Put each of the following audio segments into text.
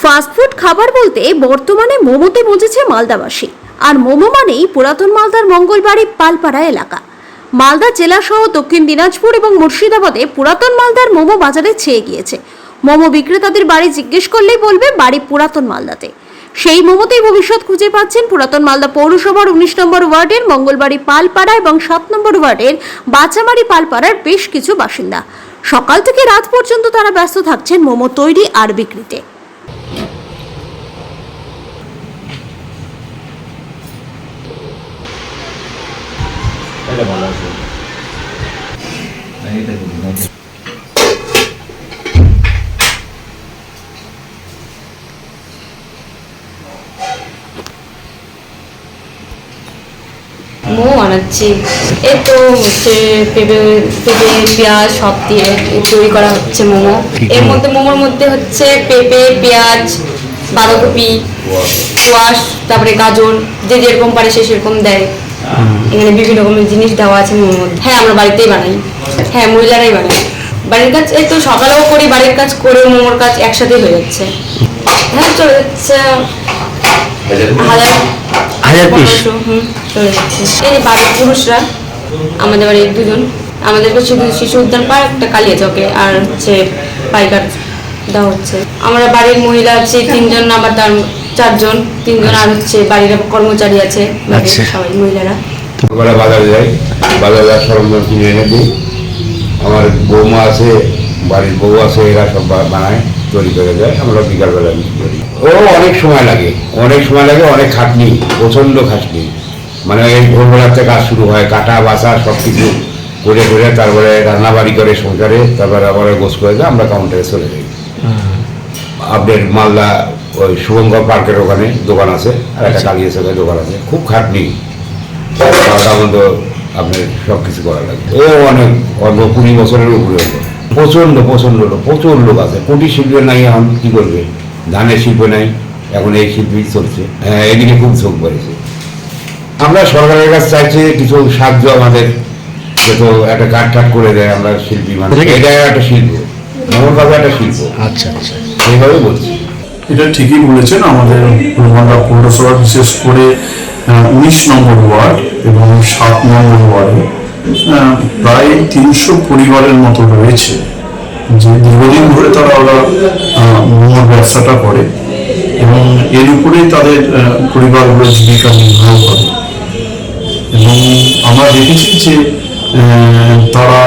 Fast food খাবার বলতে বর্তমানে মোমোতে মজেছে মালদাবাসী। আর মোমো মানেই পুরাতন মালদার মঙ্গলবাড়ি পালপাড়া এলাকা। মালদা জেলা সহ দক্ষিণ দিনাজপুর এবং মুর্শিদাবাদে পুরাতন মালদার মোমো বাজারে ছেয়ে গিয়েছে। মোমো বিক্রেতাদের বাড়ি জিজ্ঞেস করলেই বলবে বাড়ি পুরাতন মালদাতে। সেই মোমোতেই ভবিষ্যৎ খুঁজে পাচ্ছেন পুরাতন মালদা পৌরসভার 19 নম্বর ওয়ার্ডের মঙ্গলবাড়ি পালপাড়া এবং 7 নম্বর ওয়ার্ডের বাচামারি পালপাড়ার বেশ কিছু বাসিন্দা। সকাল থেকে রাত পর্যন্ত তারা ব্যস্ত থাকছেন মোমো তৈরি আর বিক্রিতে। মোমো বানাচ্ছি, এই তো হচ্ছে পেঁপে পেঁয়াজ সব দিয়ে তৈরি করা হচ্ছে মোমো। এর মধ্যে মোমোর মধ্যে হচ্ছে পেঁপে, পেঁয়াজ, বাঁধাকপি, কোয়াশ, তারপরে গাজর, যে যেরকম পারে সে সেরকম দেয়। এখানে বিভিন্ন রকমের জিনিস দেওয়া আছে মোমোর মধ্যে। হ্যাঁ, আমরা বাড়িতেই বানাই। হ্যাঁ, মহিলারাই বানাই। বাড়ির কাজ এই তো সকালেও করি, বাড়ির কাজ করে মোমোর কাজ একসাথেই হয়ে যাচ্ছে। হ্যাঁ, চলে যাচ্ছে হাজার পিস চলে যাচ্ছে। এই বাড়ির পুরুষরা, আমাদের বাড়ির দুজন, আমাদেরকে শুধু শিশু উদ্যান পার্ক, একটা কালিয়া চকে আর হচ্ছে পাইকার দেওয়া হচ্ছে। আমরা বাড়ির মহিলা আছে 3 জন, আবার তার 4 জন, 3 জন, আর হচ্ছে বাড়ির কর্মচারী আছে সবাই মহিলারা। বাজারে যাই, বাজারে সরঞ্জাম কিনে এনে দিই। আমার বৌমা আছে, বাড়ির বউ আছে, এরা সব বানায়, তৈরি করে দেয়। আমরা বিকালবেলা বিক্রি করি। ও অনেক সময় লাগে, অনেক খাটনি, প্রচণ্ড খাটনি। মানে এই ভোরবেলাতে কাজ শুরু হয়, কাটা বাছা সব কিছু করে তারপরে রান্নাবাড়ি করে সংসারে, তারপরে আবার গোছ করে দেয়, আমরা কাউন্টারে চলে যাই। আপনার মালদা ওই শুভঙ্কর পার্কের ওখানে দোকান আছে, আর একটা কালিয়া চকের দোকান আছে। খুব খাটনি, মতো আপনার সব কিছু করা লাগে। ও অনেক 20 বছরের উপরে হলো। প্রচণ্ড লোক আছে। কুটির শিল্প নাই, এখন কি করবে, ধানের শিল্প নাই, এখন এই শিল্পই চলছে। হ্যাঁ, এদিকে খুব ঝোঁক পড়েছে। আমরা সরকারের কাছে চাইছি কিছু সাহায্য, আমাদের তো একটা কাঠ করে দেয়। আমরা শিল্পী মানে এটা একটা শিল্প, এমনভাবে একটা শিল্প। আচ্ছা, সেইভাবে বলছি। এটা ঠিকই বলেছেন। আমাদের মালদা পৌরসভা, বিশেষ করে 19 নম্বর ওয়ার্ড এবং 7 নম্বর ওয়ার্ডে প্রায় 300 পরিবারের মতো রয়েছে, যে দীর্ঘদিন ধরে তারা মোমোর ব্যবসাটা করে এবং এর উপরেই তাদের পরিবারগুলো জীবিকা নির্বাহ করে। এবং আমরা দেখেছি যে তারা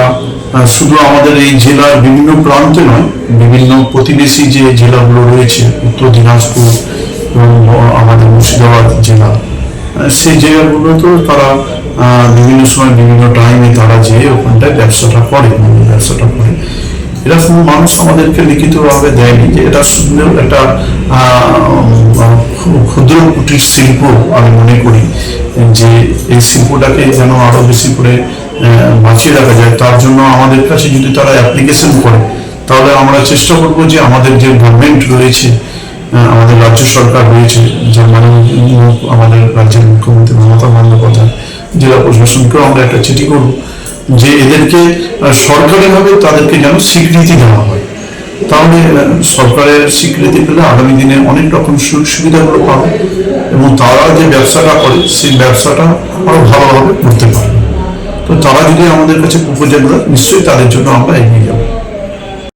শুধু আমাদের এই জেলার বিভিন্ন প্রান্তে নয়, বিভিন্ন প্রতিবেশী যে জেলাগুলো রয়েছে, উত্তর দিনাজপুর এবং আমাদের মুর্শিদাবাদ জেলা, সেই জায়গাগুলোতেও তারা বিভিন্ন সময় বিভিন্ন টাইমে তারা যেয়ে ওখানটায় ব্যবসাটা করে। এরকম মানুষ আমাদেরকে লিখিতভাবে দেয়নি যে এটা শুধু একটা ক্ষুদ্র কুটির শিল্প। আমি মনে করি যে এই শিল্পটাকে যেন আরো বেশি করে বাঁচিয়ে রাখা যায়। তার জন্য আমাদের কাছে যদি তারা অ্যাপ্লিকেশন করে, তাহলে আমরা চেষ্টা করবো যে আমাদের যে গভর্নমেন্ট রয়েছে, আমাদের রাজ্য সরকার রয়েছে, যে আমাদের রাজ্যের মুখ্যমন্ত্রী মমতা বন্দ্যোপাধ্যায়, জেলা প্রশাসনকেও আমরা একটা চিঠি করব যে এদেরকে সরকারিভাবে তাদেরকে যেন স্বীকৃতি দেওয়া হয়। তাহলে সরকারের স্বীকৃতি পেলে আগামী দিনে অনেক রকম সুযোগ সুবিধাগুলো পাবে এবং তারা যে ব্যবসাটা করে সেই ব্যবসাটা আরো ভালোভাবে করতে পারবে। তো তারা যদি আমাদের কাছে প্রপোজাল দেয়, নিশ্চয়ই তাদের জন্য আমরা এগিয়ে যাব।